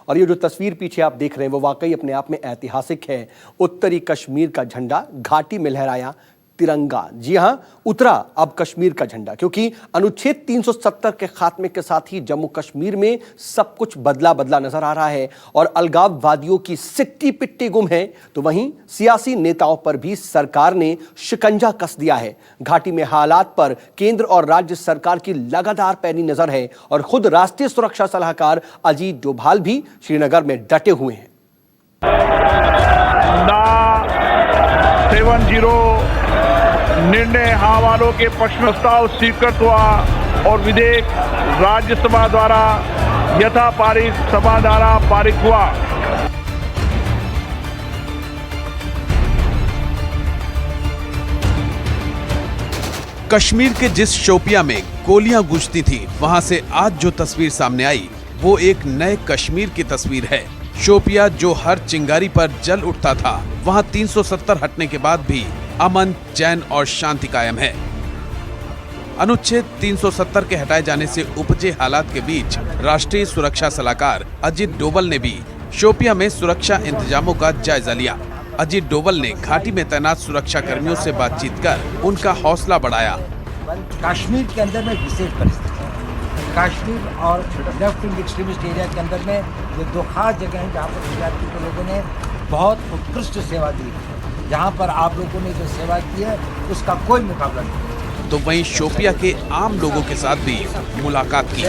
और ये जो तस्वीर पीछे आप देख रहे हैं वो वाकई अपने आप में ऐतिहासिक है। उत्तरी कश्मीर का झंडा घाटी में लहराया तिरंगा। जी हां, उतरा अब कश्मीर का झंडा, क्योंकि अनुच्छेद 370 के खात्मे के साथ ही जम्मू कश्मीर में सब कुछ बदला बदला नजर आ रहा है और अलगाववादियों की सिट्टी पिट्टी गुम है, तो वहीं सियासी नेताओं पर भी सरकार ने शिकंजा कस दिया है। घाटी में हालात पर केंद्र और राज्य सरकार की लगातार पैनी नजर है और खुद राष्ट्रीय सुरक्षा सलाहकार अजीत डोभाल भी श्रीनगर में डटे हुए हैं। 70 निर्णय हवालों के प्रश्नोत्तर स्वीकृत हुआ और विधेयक राज्यसभा द्वारा यथा पारित सभा द्वारा पारित हुआ। कश्मीर के जिस शोपियां में गोलियां गूंजती थी, वहां से आज जो तस्वीर सामने आई वो एक नए कश्मीर की तस्वीर है। शोपिया जो हर चिंगारी पर जल उठता था, वहां 370 हटने के बाद भी अमन, चैन और शांति कायम है। अनुच्छेद 370 के हटाए जाने से उपजे हालात के बीच राष्ट्रीय सुरक्षा सलाहकार अजीत डोभाल ने भी शोपिया में सुरक्षा इंतजामों का जायजा लिया। अजीत डोभाल ने घाटी में तैनात सुरक्षा कर्मियों से बातचीत कर उनका हौसला बढ़ाया। कश्मीर के अंदर में विशेष परिस्थिति है। कश्मीर और लेफ्ट विंग एक्सट्रीमिस्ट एरिया के अंदर में ये दो खास जगह हैं जहाँ पर गुजराती के लोगों ने बहुत उत्कृष्ट सेवा दी है। जहाँ पर आप लोगों ने जो सेवा की है उसका कोई मुकाबला नहीं। तो वहीं शोपिया के आम लोगों के साथ भी मुलाकात की।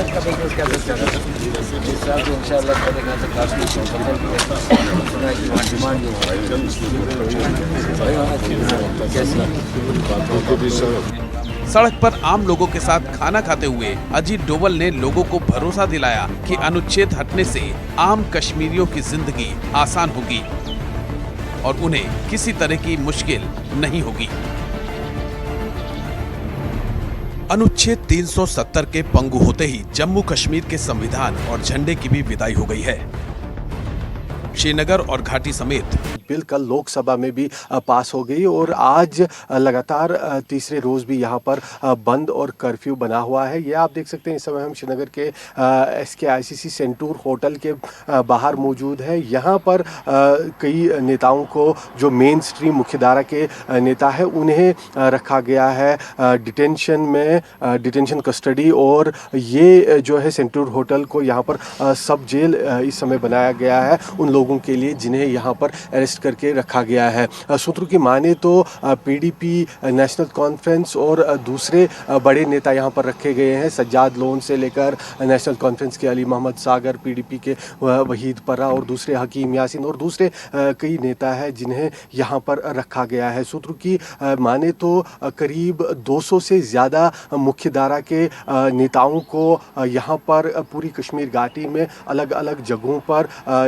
सड़क पर आम लोगों के साथ खाना खाते हुए अजीत डोभाल ने लोगों को भरोसा दिलाया कि अनुच्छेद हटने से आम कश्मीरियों की जिंदगी आसान होगी और उन्हें किसी तरह की मुश्किल नहीं होगी। अनुच्छेद 370 के पंगु होते ही जम्मू कश्मीर के संविधान और झंडे की भी विदाई हो गई है। श्रीनगर और घाटी समेत बिल कल लोकसभा में भी पास हो गई और आज लगातार तीसरे रोज भी यहाँ पर बंद और कर्फ्यू बना हुआ है। ये आप देख सकते हैं, इस समय हम श्रीनगर के SKICC सेंटूर होटल के बाहर मौजूद है। यहाँ पर कई नेताओं को, जो मेन स्ट्रीम मुख्यधारा के नेता है, उन्हें रखा गया है डिटेंशन में, डिटेंशन कस्टडी। और ये जो है सेंटूर होटल को यहाँ पर सब जेल इस समय बनाया गया है उन लोगों के लिए जिन्हें यहाँ पर अरेस्ट करके रखा गया है। सूत्रों की माने तो PDP नेशनल कॉन्फ्रेंस और दूसरे बड़े नेता यहाँ पर रखे गए हैं। सज्जाद लोन से लेकर नेशनल कॉन्फ्रेंस के अली मोहम्मद सागर, PDP के वहीद पर्रा और दूसरे हकीम यासीन और दूसरे कई नेता हैं जिन्हें यहाँ पर रखा गया है। सूत्रों की माने तो करीब 200 से ज़्यादा मुख्यधारा के नेताओं को यहाँ पर पूरी कश्मीर घाटी में अलग अलग जगहों पर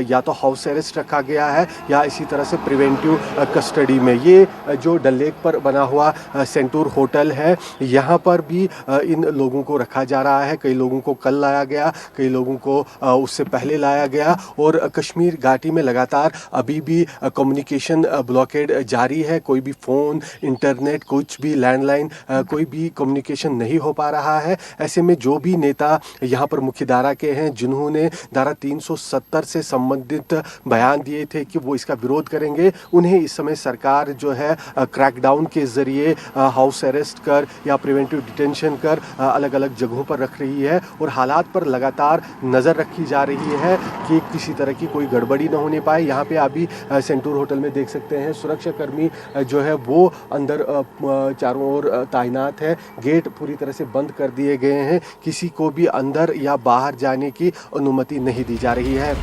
या तो हाउस अरेस्ट रखा गया है या इसी तरह से प्रिवेंटिव कस्टडी में। ये जो डल लेक पर बना हुआ सेंटूर होटल है, यहाँ पर भी इन लोगों को रखा जा रहा है। कई लोगों को कल लाया गया, कई लोगों को उससे पहले लाया गया और कश्मीर घाटी में लगातार अभी भी कम्युनिकेशन ब्लॉकेड जारी है। कोई भी फ़ोन, इंटरनेट, कुछ भी लैंडलाइन, कोई भी कम्युनिकेशन नहीं हो पा रहा है। ऐसे में जो भी नेता यहाँ पर मुख्यधारा के हैं जिन्होंने धारा 370 से संबंधित बयान दिए थे कि वो इसका विरोध करेंगे, उन्हें इस समय सरकार जो है क्रैकडाउन के जरिए हाउस अरेस्ट कर या प्रिवेंटिव डिटेंशन कर अलग अलग जगहों पर रख रही है और हालात पर लगातार नज़र रखी जा रही है कि किसी तरह की कोई गड़बड़ी न होने पाए। यहाँ पे अभी सेंटूर होटल में देख सकते हैं सुरक्षा कर्मी जो है वो अंदर चारों ओर तैनात है। गेट पूरी तरह से बंद कर दिए गए हैं, किसी को भी अंदर या बाहर जाने की अनुमति नहीं दी जा रही है।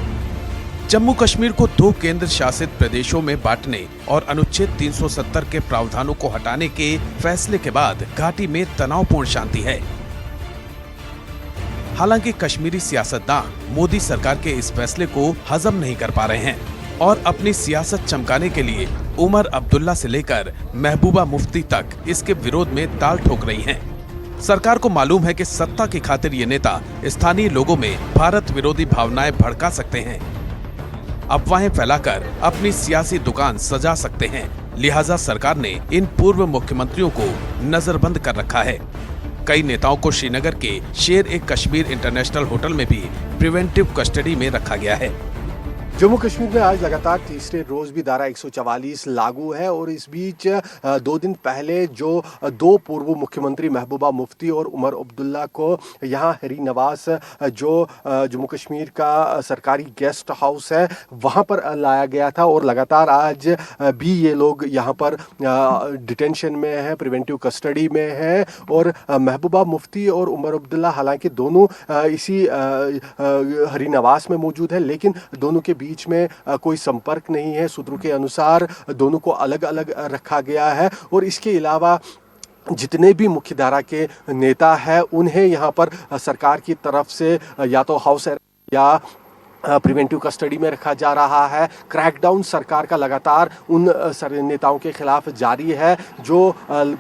जम्मू कश्मीर को 2 केंद्र शासित प्रदेशों में बांटने और अनुच्छेद 370 के प्रावधानों को हटाने के फैसले के बाद घाटी में तनावपूर्ण शांति है। हालांकि कश्मीरी सियासतदान मोदी सरकार के इस फैसले को हजम नहीं कर पा रहे हैं और अपनी सियासत चमकाने के लिए उमर अब्दुल्ला से लेकर महबूबा मुफ्ती तक इसके विरोध में ताल ठोक रही हैं। सरकार को मालूम है कि सत्ता की खातिर ये नेता स्थानीय लोगों में भारत विरोधी भावनाएं भड़का सकते हैं, अफवाहें फैलाकर अपनी सियासी दुकान सजा सकते हैं। लिहाजा सरकार ने इन पूर्व मुख्यमंत्रियों को नजरबंद कर रखा है। कई नेताओं को श्रीनगर के शेर ए कश्मीर इंटरनेशनल होटल में भी प्रिवेंटिव कस्टडी में रखा गया है। जम्मू कश्मीर में आज लगातार तीसरे रोज भी धारा 144 लागू है और इस बीच 2 दिन पहले जो 2 पूर्व मुख्यमंत्री महबूबा मुफ्ती और उमर अब्दुल्ला को यहाँ हरी नवास जो जम्मू कश्मीर का सरकारी गेस्ट हाउस है वहाँ पर लाया गया था और लगातार आज भी ये लोग यहाँ पर डिटेंशन में है, प्रिवेंटिव कस्टडी में है और महबूबा मुफ्ती और उमर अब्दुल्ला हालांकि दोनों इसी हरी नवास में मौजूद है लेकिन दोनों के बीच में कोई संपर्क नहीं है। सूत्रों के अनुसार दोनों को अलग अलग रखा गया है और इसके अलावा जितने भी मुख्यधारा के नेता हैं उन्हें यहाँ पर सरकार की तरफ से या तो हाउस या प्रिवेंटिव कस्टडी में रखा जा रहा है। क्रैकडाउन सरकार का लगातार उन नेताओं के खिलाफ जारी है जो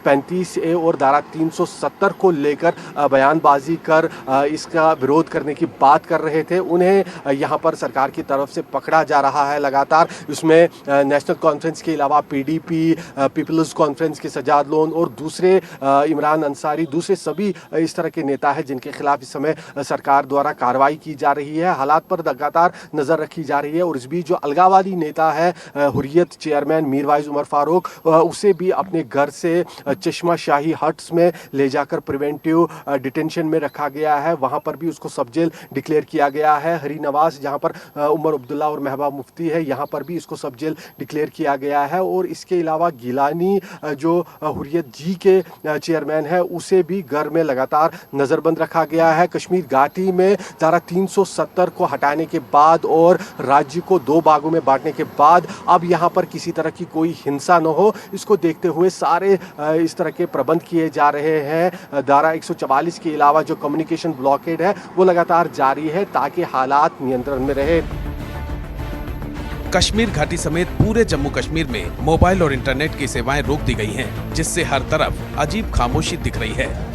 35A और धारा 370 को लेकर बयानबाजी कर इसका विरोध करने की बात कर रहे थे। उन्हें यहाँ पर सरकार की तरफ से पकड़ा जा रहा है लगातार। उसमें नेशनल कॉन्फ्रेंस के अलावा PDP, पीपल्स कॉन्फ्रेंस के सजाद लोन और दूसरे इमरान अंसारी, दूसरे सभी इस तरह के नेता हैं जिनके खिलाफ इस समय सरकार द्वारा कार्रवाई की जा रही है। हालात पर लगातार नजर रखी जा रही है और इस बीच जो अलगावादी नेता है हुर्रियत चेयरमैन मीरवाइज उमर फारूक, उसे भी अपने घर से चश्मा शाही हट्स में ले जाकर प्रिवेंटिव डिटेंशन में रखा गया है। वहां पर भी उसको सब जेल डिक्लेयर किया गया है। हरी नवास जहां पर उमर अब्दुल्ला और महबूबा मुफ्ती है यहां पर भी इसको सब जेल डिक्लेयर किया गया है और इसके अलावा गिलानी जो हुर्रियत जी के चेयरमैन है उसे भी घर में लगातार नजरबंद रखा गया है। कश्मीर घाटी में धारा 370 को हटाने के बाद और राज्य को 2 भागों में बांटने के बाद अब यहां पर किसी तरह की कोई हिंसा न हो, इसको देखते हुए सारे इस तरह के प्रबंध किए जा रहे हैं। धारा 144 के अलावा जो कम्युनिकेशन ब्लॉकेड है वो लगातार जारी है ताकि हालात नियंत्रण में रहे। कश्मीर घाटी समेत पूरे जम्मू कश्मीर में मोबाइल और इंटरनेट की सेवाएं रोक दी गई हैं, जिससे हर तरफ अजीब खामोशी दिख रही है।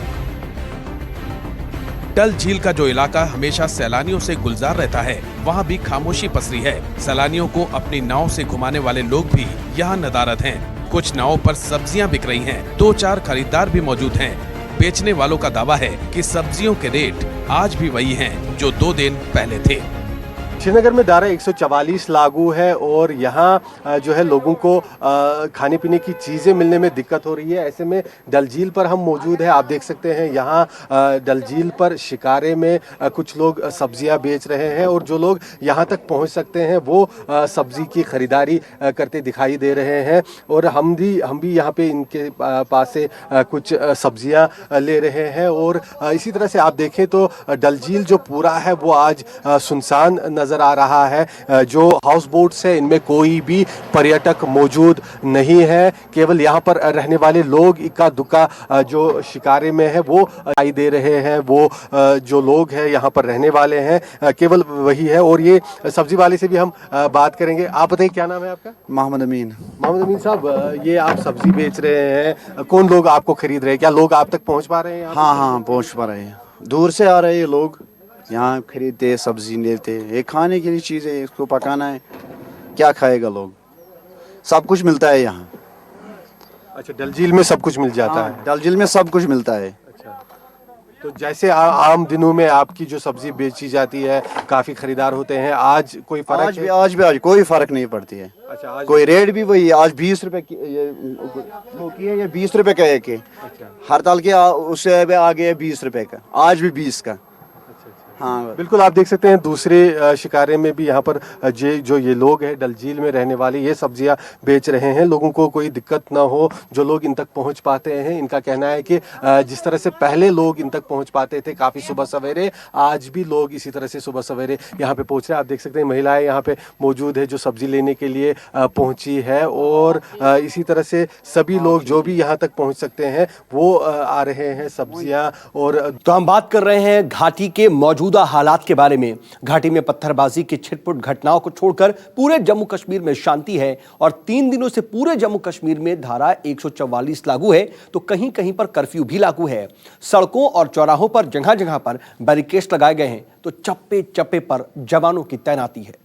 डल झील का जो इलाका हमेशा सैलानियों से गुलजार रहता है, वहाँ भी खामोशी पसरी है। सैलानियों को अपनी नाव से घुमाने वाले लोग भी यहाँ नदारद हैं। कुछ नावों पर सब्जियाँ बिक रही हैं। 2-4 खरीदार भी मौजूद हैं। बेचने वालों का दावा है कि सब्जियों के रेट आज भी वही हैं जो 2 दिन पहले थे। श्रीनगर में धारा 144 लागू है और यहाँ जो है लोगों को खाने पीने की चीज़ें मिलने में दिक्कत हो रही है। ऐसे में डल झील पर हम मौजूद हैं, आप देख सकते हैं यहाँ डल झील पर शिकारे में कुछ लोग सब्जियाँ बेच रहे हैं और जो लोग यहाँ तक पहुँच सकते हैं वो सब्जी की खरीदारी करते दिखाई दे रहे हैं और हम भी यहाँ पे इनके पास से कुछ सब्जियाँ ले रहे हैं। और इसी तरह से आप देखें तो डल झील जो पूरा है वो आज सुनसान नजर आ रहा है। जो हाउस बोट्स है इनमें कोई भी पर्यटक मौजूद नहीं है। केवल यहाँ पर रहने वाले लोग इक्का दुक्का जो शिकारे में है वो दिखाई दे रहे हैं। वो जो लोग हैं यहाँ पर रहने वाले हैं केवल वही है। और ये सब्जी वाले से भी हम बात करेंगे। आप बताइए क्या नाम है आपका? मोहम्मद अमीन। मोहम्मद अमीन साहब, ये आप सब्जी बेच रहे हैं, कौन लोग आपको खरीद रहे हैं? क्या लोग आप तक पहुँच पा रहे हैं? हाँ पहुँच पा रहे हैं। दूर से आ रहे हैं लोग, यहाँ खरीदते सब्जी लेते। ये खाने के लिए चीज़ है, इसको पकाना है, क्या खाएगा लोग? सब कुछ मिलता है यहाँ। अच्छा, डल झील में सब कुछ मिल जाता है? डल झील में सब कुछ मिलता है। अच्छा, तो जैसे आम दिनों में आपकी जो सब्जी बेची जाती है काफी खरीदार होते हैं, आज कोई फर्क है? आज कोई फर्क नहीं पड़ती है। अच्छा, आज कोई रेट भी वही। आज 20 रुपए की है, ये 20 रुपए का एक है। अच्छा, हड़ताल के उससे आगे है 20 रुपए का, आज भी 20 का। हाँ बिल्कुल, आप देख सकते हैं दूसरे शिकारे में भी यहाँ पर जो ये लोग हैं डल झील में रहने वाले, ये सब्जियाँ बेच रहे हैं। लोगों को कोई दिक्कत ना हो, जो लोग इन तक पहुँच पाते हैं। इनका कहना है कि जिस तरह से पहले लोग इन तक पहुँच पाते थे काफ़ी सुबह सवेरे, आज भी लोग इसी तरह से सुबह सवेरे यहाँ पे पहुँच रहे हैं। आप देख सकते हैं महिलाएं यहाँ पे मौजूद है जो सब्जी लेने के लिए पहुँची है और इसी तरह से सभी लोग जो भी यहाँ तक पहुँच सकते हैं वो आ रहे हैं सब्जियाँ। और तो हम बात कर रहे हैं घाटी के मौजूदा हालात के बारे में। घाटी में पत्थरबाजी की छिटपुट घटनाओं को छोड़कर पूरे जम्मू कश्मीर में शांति है और 3 दिनों से पूरे जम्मू कश्मीर में धारा 144 लागू है तो कहीं कहीं पर कर्फ्यू भी लागू है। सड़कों और चौराहों पर जगह जगह पर बैरिकेड्स लगाए गए हैं तो चप्पे चप्पे पर जवानों की तैनाती है।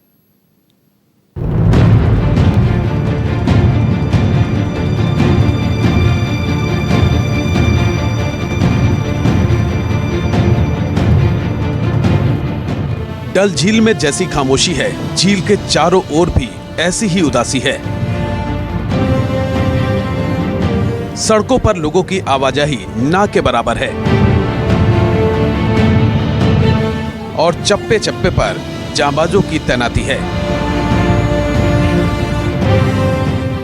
डल झील में जैसी खामोशी है, झील के चारों ओर भी ऐसी ही उदासी है। सड़कों पर लोगों की आवाजाही ना के बराबर है और चप्पे चप्पे पर जांबाजों की तैनाती है।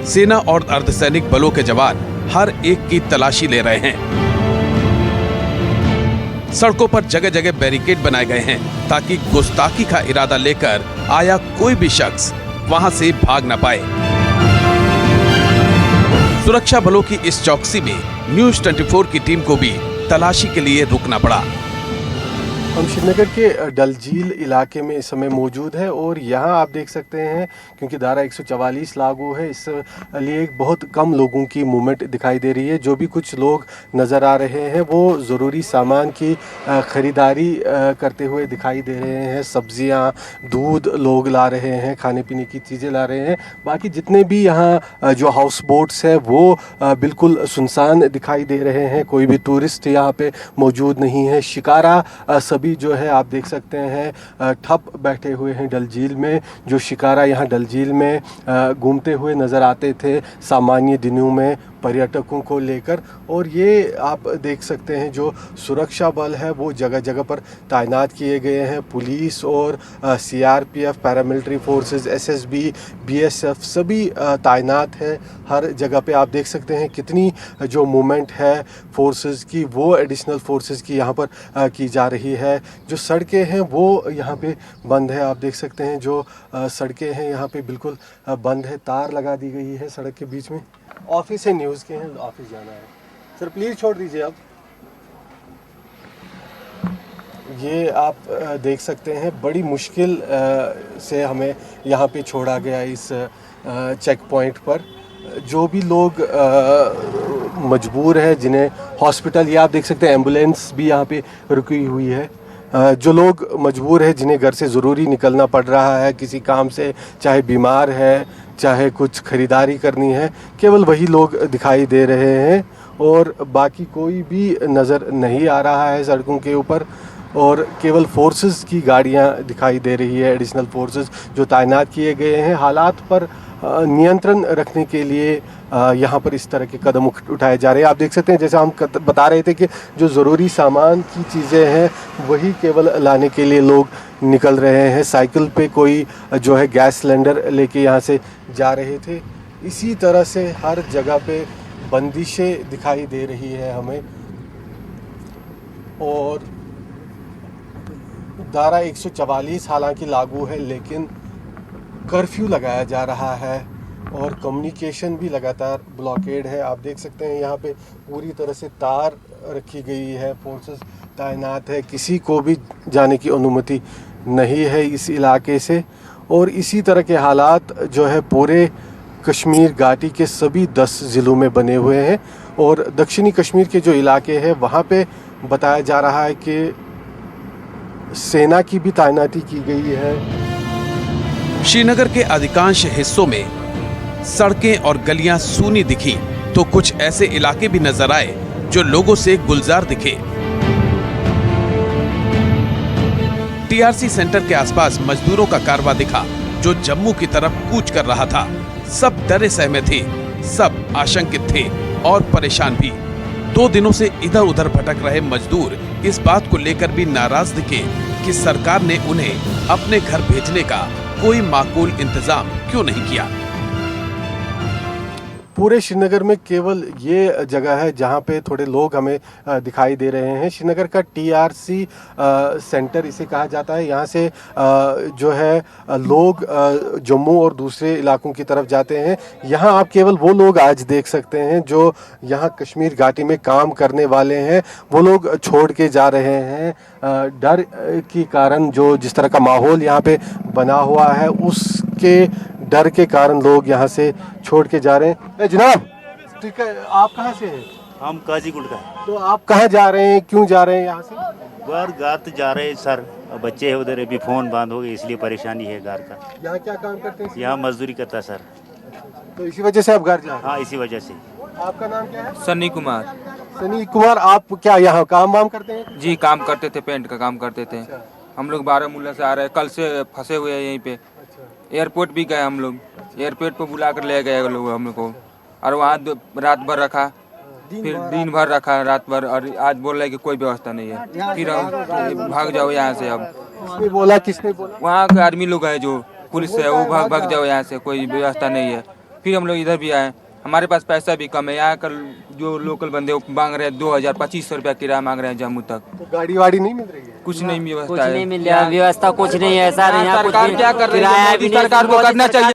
सेना और अर्धसैनिक बलों के जवान हर एक की तलाशी ले रहे हैं। सड़कों पर जगह जगह बैरिकेड बनाए गए हैं ताकि गुस्ताखी का इरादा लेकर आया कोई भी शख्स वहां से भाग न पाए। सुरक्षा बलों की इस चौकसी में न्यूज़ 24 की टीम को भी तलाशी के लिए रुकना पड़ा। हम श्रीनगर के डल झील इलाके में इस समय मौजूद है और यहाँ आप देख सकते हैं क्योंकि धारा 144 लागू है, इस लिए बहुत कम लोगों की मूवमेंट दिखाई दे रही है। जो भी कुछ लोग नज़र आ रहे हैं वो ज़रूरी सामान की ख़रीदारी करते हुए दिखाई दे रहे हैं। सब्जियाँ, दूध लोग ला रहे हैं, खाने पीने की चीज़ें ला रहे हैं। बाकी जितने भी यहाँ जो हाउस बोट्स हैं वो बिल्कुल सुनसान दिखाई दे रहे हैं। कोई भी टूरिस्ट यहाँ पे मौजूद नहीं है। शिकारा भी जो है आप देख सकते हैं ठप बैठे हुए हैं डल झील में। जो शिकारा यहाँ डल झील में घूमते हुए नज़र आते थे सामान्य दिनों में पर्यटकों को लेकर, और ये आप देख सकते हैं जो सुरक्षा बल है वो जगह जगह पर तैनात किए गए हैं। पुलिस और CRPF, paramilitary forces, SSB, BSF सभी तैनात है हर जगह पे। आप देख सकते हैं कितनी जो मूवमेंट है फोर्सेस की वो एडिशनल फोर्सेस की यहाँ पर की जा रही है। जो सड़कें हैं वो यहाँ पे बंद है। आप देख सकते हैं जो सड़कें हैं यहाँ पे बिल्कुल बंद है। तार लगा दी गई है सड़क के बीच में। ऑफिस है न्यूज़ के हैं, ऑफिस जाना है। सर प्लीज़ छोड़ दीजिए आप। ये आप देख सकते हैं बड़ी मुश्किल से हमें यहाँ पे छोड़ा गया इस चेक पॉइंट पर। जो भी लोग मजबूर है, जिन्हें हॉस्पिटल, ये आप देख सकते हैं एम्बुलेंस भी यहाँ पे रुकी हुई है। जो लोग मजबूर है, जिन्हें घर से ज़रूरी निकलना पड़ रहा है किसी काम से, चाहे बीमार है, चाहे कुछ ख़रीदारी करनी है, केवल वही लोग दिखाई दे रहे हैं और बाकी कोई भी नज़र नहीं आ रहा है सड़कों के ऊपर। और केवल फोर्सेस की गाड़ियां दिखाई दे रही है, एडिशनल फोर्सेस जो तैनात किए गए हैं हालात पर नियंत्रण रखने के लिए। यहाँ पर इस तरह के कदम उठाए जा रहे हैं। आप देख सकते हैं जैसे हम बता रहे थे कि जो ज़रूरी सामान की चीज़ें हैं वही केवल लाने के लिए लोग निकल रहे हैं। साइकिल पे कोई जो है गैस सिलेंडर लेके यहाँ से जा रहे थे। इसी तरह से हर जगह पे बंदिशें दिखाई दे रही है हमें। और धारा 144 हालांकि लागू है लेकिन कर्फ्यू लगाया जा रहा है और कम्युनिकेशन भी लगातार ब्लॉकेड है। आप देख सकते हैं यहाँ पे पूरी तरह से तार रखी गई है, फोर्सेस तैनात है, किसी को भी जाने की अनुमति नहीं है इस इलाके से। और इसी तरह के हालात जो है पूरे कश्मीर घाटी के सभी 10 ज़िलों में बने हुए हैं। और दक्षिणी कश्मीर के जो इलाके हैं वहाँ पे बताया जा रहा है कि सेना की भी तैनाती की गई है। श्रीनगर के अधिकांश हिस्सों में सड़कें और गलियां सूनी दिखी तो कुछ ऐसे इलाके भी नजर आए जो लोगों से गुलजार दिखे। टीआरसी सेंटर के आसपास मजदूरों का कारवां दिखा जो जम्मू की तरफ कूच कर रहा था। सब डरे सहमे थे, सब आशंकित थे और परेशान भी। 2 दिनों से इधर उधर भटक रहे मजदूर इस बात को लेकर भी नाराज दिखे कि सरकार ने उन्हें अपने घर भेजने का कोई माकूल इंतजाम क्यों नहीं किया। पूरे श्रीनगर में केवल ये जगह है जहाँ पे थोड़े लोग हमें दिखाई दे रहे हैं। श्रीनगर का टीआरसी सेंटर इसे कहा जाता है। यहाँ से जो है लोग जम्मू और दूसरे इलाकों की तरफ जाते हैं। यहाँ आप केवल वो लोग आज देख सकते हैं जो यहाँ कश्मीर घाटी में काम करने वाले हैं, वो लोग छोड़ के जा रहे हैं। डर के कारण जो जिस तरह का माहौल यहाँ पे बना हुआ है उसके डर के कारण लोग यहाँ से छोड़ के जा रहे हैं। जनाब, ठीक है, आप कहाँ से हैं? हम काजीगुंड का है। तो आप कहाँ जा रहे हैं, क्यों जा रहे हैं यहाँ से? घर तो जा रहे हैं सर, बच्चे हैं उधर, अभी फ़ोन बंद हो गए इसलिए परेशानी है घर का। यहाँ क्या काम करते हैं? यहाँ मजदूरी करता है सर। तो इसी वजह से आप घर जा रहे हैं? हाँ, इसी वजह से। आपका नाम क्या है? सन्नी कुमार। सनी कुमार, आप क्या यहाँ काम वाम करते हैं? जी काम करते थे, पेंट का काम करते थे। हम लोग बारामूला से आ रहे हैं, कल से फंसे हुए हैं यहीं पे। एयरपोर्ट भी गए हम लोग, एयरपोर्ट पे बुला कर ले गए लोग हम लोग को, और वहाँ रात भर रखा, फिर दिन भर रखा रात भर, और आज बोल रहे कि कोई व्यवस्था नहीं है। फिर हम भाग जाओ यहाँ से। अब किसने बोला, किसने बोला? वहाँ के आदमी लोग हैं जो पुलिस है, वो भाग जाओ यहाँ से, कोई व्यवस्था नहीं है। फिर हम लोग इधर भी आए, हमारे पास पैसा भी कम है। यहाँ का जो लोकल बंदे वो मांग रहे हैं 2000-2500 रुपया किराया मांग रहे हैं जम्मू तक। तो गाड़ी वाड़ी नहीं मिल रही है? कुछ नहीं व्यवस्था कुछ है, नहीं मिल रहा, व्यवस्था कुछ नहीं है सर। यहाँ सरकार क्या कर रही है? सरकार को करना चाहिए